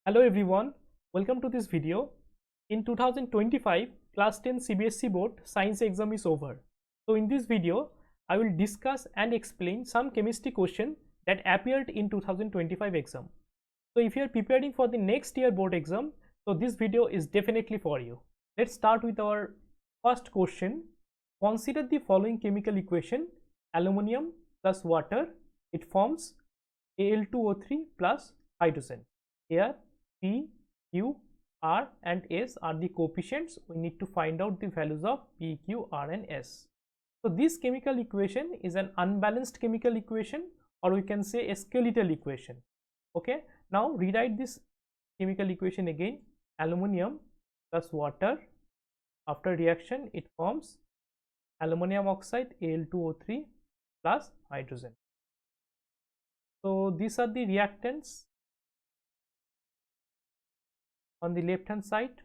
Hello everyone, welcome to this video. In 2025, Class 10 CBSE Board Science exam is over. So in this video, I will discuss and explain some chemistry question that appeared in 2025 exam. So if you are preparing for the next year board exam, so this video is definitely for you. Let's start with our first question. Consider the following chemical equation: aluminum plus water, it forms Al2O3 plus hydrogen. Here P, Q, R and S are the coefficients. We need to find out the values of P, Q, R and S. So this chemical equation is an unbalanced chemical equation, or we can say a skeletal equation. Okay, now rewrite this chemical equation again. Aluminum plus water, after reaction it forms aluminum oxide Al2O3 plus hydrogen. So these are the reactants on the left hand side,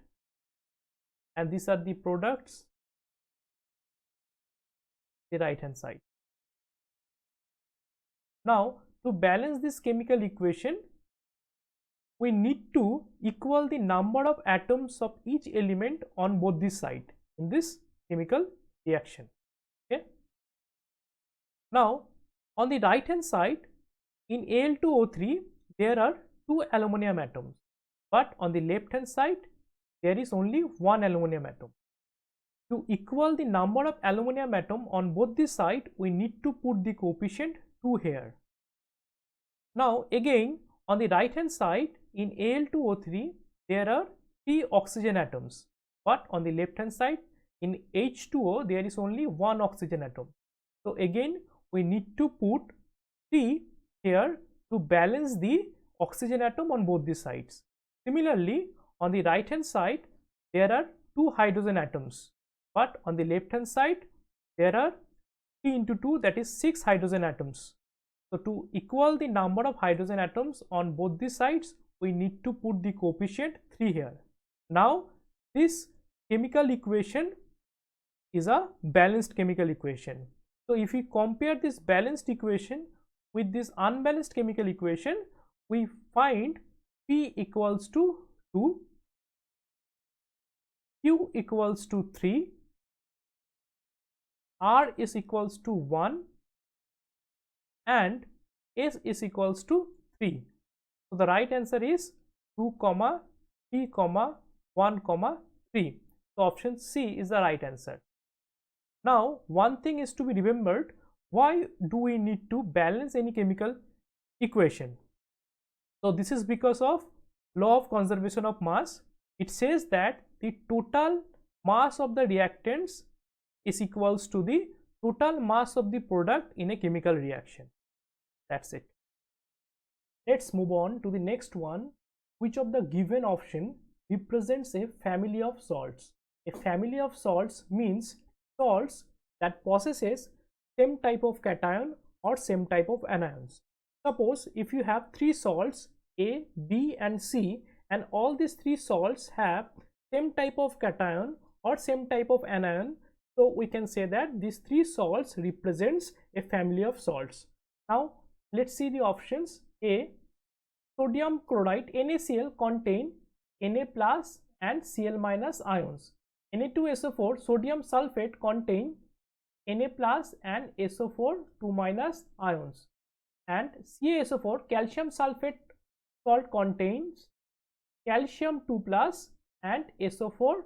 and these are the products the right hand side. Now to balance this chemical equation, we need to equal the number of atoms of each element on both these sides in this chemical reaction. Okay, now on the right hand side, in Al2O3 there are 2 aluminum atoms, but on the left hand side there is only 1 aluminum atom. To equal the number of aluminum atom on both the sides, we need to put the coefficient 2 here. Now again on the right hand side, in Al2O3 there are 3 oxygen atoms, but on the left hand side in H2O there is only 1 oxygen atom. So again we need to put 3 here to balance the oxygen atom on both the sides. Similarly, on the right hand side there are 2 hydrogen atoms, but on the left hand side there are 3 into 2, that is 6 hydrogen atoms. So to equal the number of hydrogen atoms on both the sides, we need to put the coefficient 3 here. Now this chemical equation is a balanced chemical equation. So if we compare this balanced equation with this unbalanced chemical equation, we find P equals to 2, Q equals to 3, R is equals to 1 and S is equals to 3. So the right answer is 2, 3, 1, 3. So option C is the right answer. Now one thing is to be remembered: why do we need to balance any chemical equation? So this is because of law of conservation of mass. It says that the total mass of the reactants is equals to the total mass of the product in a chemical reaction. That's it. Let's move on to the next one. Which of the given option represents a family of salts? A family of salts means salts that possesses same type of cation or same type of anions. Suppose if you have 3 salts A, B and C, and all these 3 salts have same type of cation or same type of anion, so we can say that these 3 salts represents a family of salts. Now let's see the options. A, sodium chloride NaCl contain Na plus and Cl minus ions. Na2SO4 sodium sulfate contain Na plus and SO4 2 minus ions, and CaSO4 calcium sulfate salt contains calcium 2 plus and SO4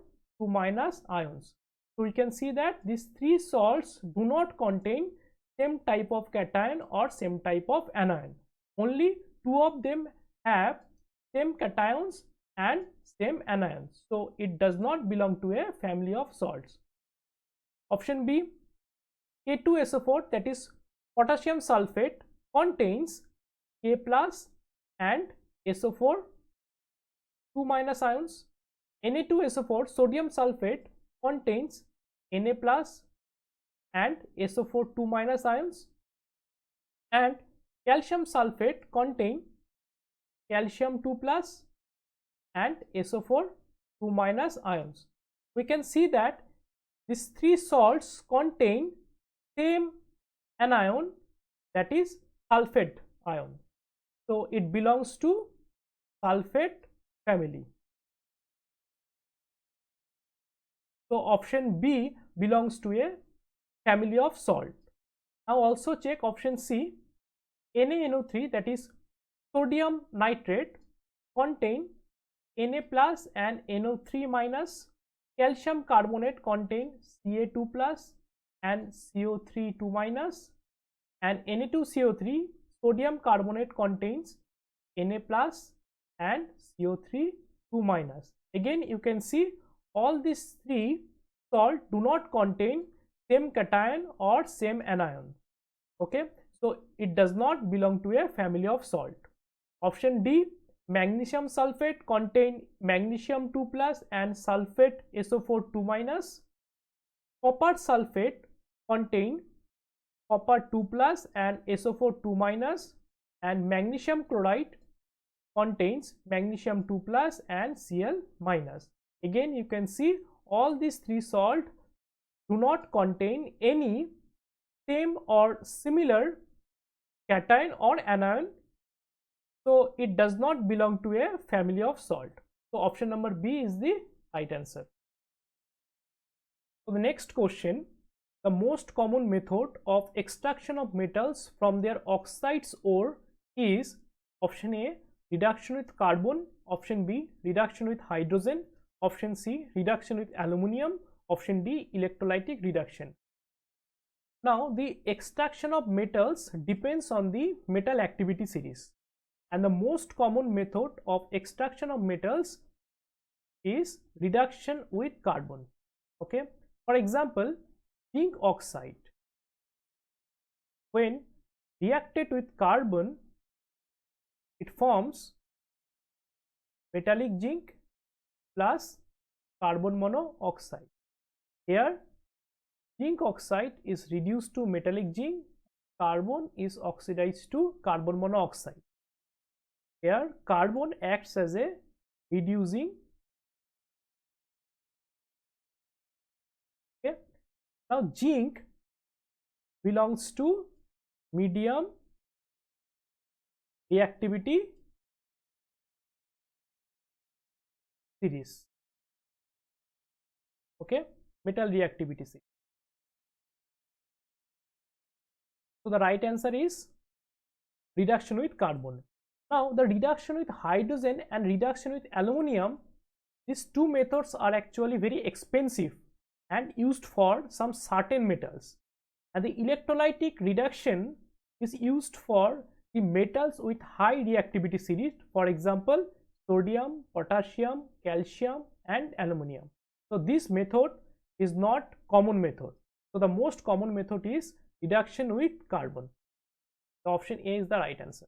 2 minus ions. So we can see that these 3 salts do not contain same type of cation or same type of anion. Only 2 of them have same cations and same anions, so it does not belong to a family of salts. Option B, K2SO4, that is potassium sulfate, contains K plus and SO4 2 minus ions. Na2SO4 sodium sulfate contains Na plus and SO4 2 minus ions, and calcium sulfate contain calcium 2 plus and SO4 2 minus ions. We can see that these 3 salts contain same anion, that is sulfate ion. So it belongs to sulfate family. So option B belongs to a family of salt. Now also check option C. NaNO3, that is sodium nitrate, contain Na plus and NO3 minus. Calcium carbonate contain Ca2 plus and CO3 2 minus, and Na2CO3 sodium carbonate contains Na plus and CO3 2 minus. Again you can see all these three salt do not contain same cation or same anion. Okay, so it does not belong to a family of salt. Option D, magnesium sulfate contain magnesium 2 plus and sulfate SO4 2 minus. Copper sulfate contain copper 2 plus and SO4 2 minus, and magnesium chloride contains magnesium 2 plus and Cl minus. Again you can see all these three salt do not contain any same or similar cation or anion, so it does not belong to a family of salt. So option number B is the right answer. So the next question, the most common method of extraction of metals from their oxides ore is option A, reduction with carbon, option B, reduction with hydrogen, option C, reduction with aluminum, option D, electrolytic reduction. Now the extraction of metals depends on the metal activity series, and the most common method of extraction of metals is reduction with carbon. Okay, for example, zinc oxide, when reacted with carbon, it forms metallic zinc plus carbon monoxide. Here zinc oxide is reduced to metallic zinc, carbon is oxidized to carbon monoxide. Here carbon acts as a reducing. Okay, now zinc belongs to medium reactivity series. Okay, metal reactivity series. So the right answer is reduction with carbon. Now the reduction with hydrogen and reduction with aluminum, these two methods are actually very expensive and used for some certain metals, and the electrolytic reduction is used for the metals with high reactivity series, for example sodium, potassium, calcium and aluminum. So this method is not common method. So the most common method is reduction with carbon. The option A is the right answer.